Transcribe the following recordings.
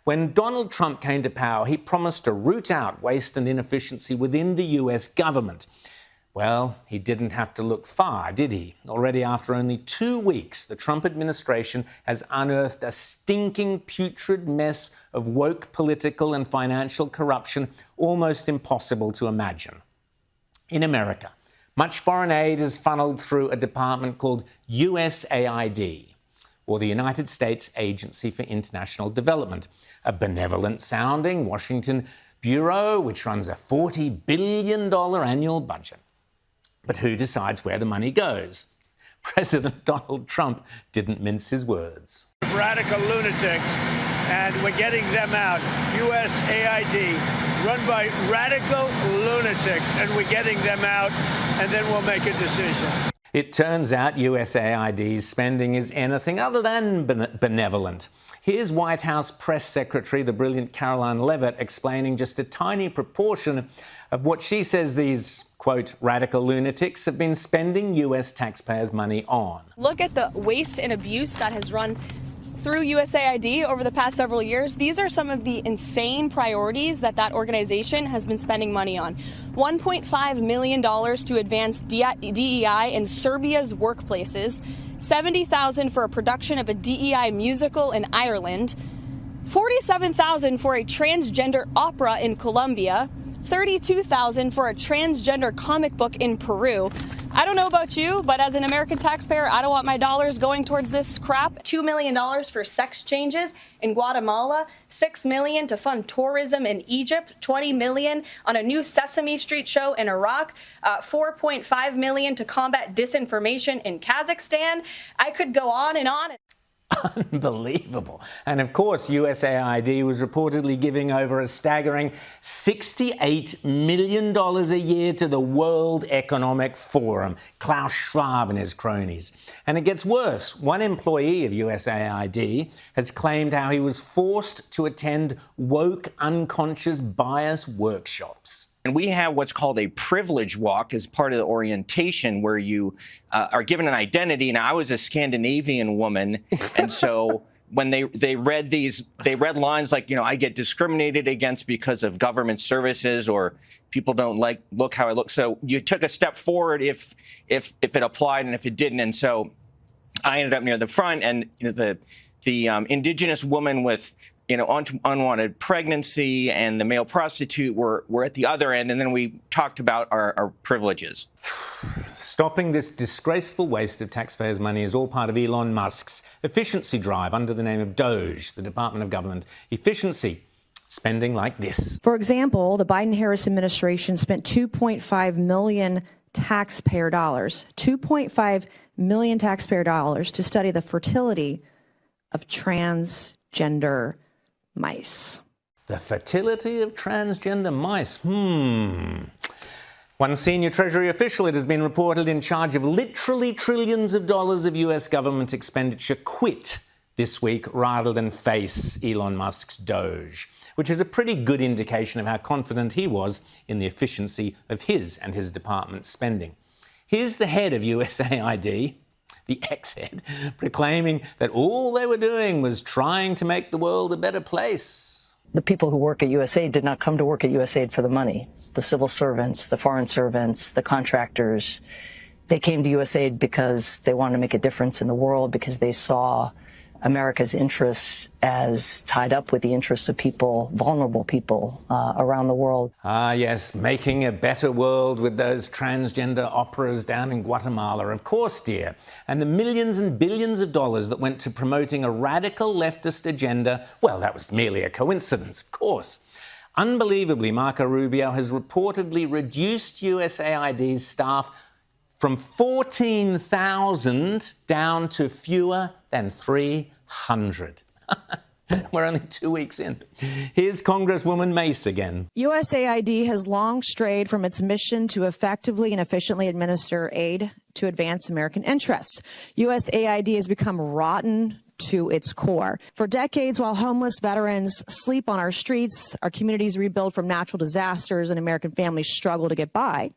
When Donald Trump came to power, he promised to root out waste and inefficiency within the US government. Well, he didn't have to look far, did he? Already after only 2 weeks, the Trump administration has unearthed a stinking, putrid mess of woke political and financial corruption almost impossible to imagine. In America, much foreign aid is funneled through a department called USAID, or the United States Agency for International Development, a benevolent-sounding Washington bureau which runs a $40 billion annual budget. But who decides where the money goes? President Donald Trump didn't mince his words. Radical lunatics, and we're getting them out. USAID, run by radical lunatics, and we're getting them out, and then we'll make a decision. It turns out USAID's spending is anything other than benevolent. Here's White House Press Secretary, the brilliant Caroline Leavitt, explaining just a tiny proportion of what she says these, quote, radical lunatics have been spending US taxpayers' money on. Look at the waste and abuse that has run through USAID over the past several years. These are some of the insane priorities that organization has been spending money on. $1.5 million to advance DEI in Serbia's workplaces, $70,000 for a production of a DEI musical in Ireland, $47,000 for a transgender opera in Colombia, $32,000 for a transgender comic book in Peru. I don't know about you, but as an American taxpayer, I don't want my dollars going towards this crap. $2 million for sex changes in Guatemala, $6 million to fund tourism in Egypt, $20 million on a new Sesame Street show in Iraq, $4.5 million to combat disinformation in Kazakhstan. I could go on and on. Unbelievable. And of course, USAID was reportedly giving over a staggering $68 million a year to the World Economic Forum, Klaus Schwab and his cronies. And it gets worse. One employee of USAID has claimed how he was forced to attend woke unconscious bias workshops. And we have what's called a privilege walk as part of the orientation, where you are given an identity. Now, I was a Scandinavian woman, and so when they read lines like, I get discriminated against because of government services, or people don't look how I look. So you took a step forward if it applied and if it didn't. And so I ended up near the front, and the indigenous woman with unwanted pregnancy and the male prostitute were at the other end, and then we talked about our privileges. Stopping this disgraceful waste of taxpayers' money is all part of Elon Musk's efficiency drive under the name of DOGE, the Department of Government Efficiency. Spending like this. For example, the Biden-Harris administration spent $2.5 million taxpayer dollars, $2.5 million taxpayer dollars to study the fertility of transgender mice. The fertility of transgender mice. One senior Treasury official, it has been reported, in charge of literally trillions of dollars of US government expenditure, quit this week rather than face Elon Musk's DOGE, which is a pretty good indication of how confident he was in the efficiency of his and his department's spending. Here's the head of USAID, the ex-head, proclaiming that all they were doing was trying to make the world a better place. The people who work at USAID did not come to work at USAID for the money. The civil servants, the foreign servants, the contractors, they came to USAID because they wanted to make a difference in the world, because they saw America's interests as tied up with the interests of people, vulnerable people around the world. Ah, yes, making a better world with those transgender operas down in Guatemala. Of course, dear. And the millions and billions of dollars that went to promoting a radical leftist agenda, well, that was merely a coincidence, of course. Unbelievably, Marco Rubio has reportedly reduced USAID's staff from 14,000 down to fewer than 300. We're only 2 weeks in. Here's Congresswoman Mace again. USAID has long strayed from its mission to effectively and efficiently administer aid to advance American interests. USAID has become rotten to its core. For decades, while homeless veterans sleep on our streets, our communities rebuild from natural disasters, and American families struggle to get by,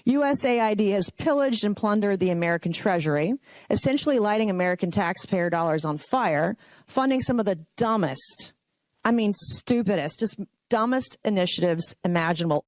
USAID has pillaged and plundered the American treasury, essentially lighting American taxpayer dollars on fire, funding some of the dumbest I mean, stupidest, just dumbest initiatives imaginable.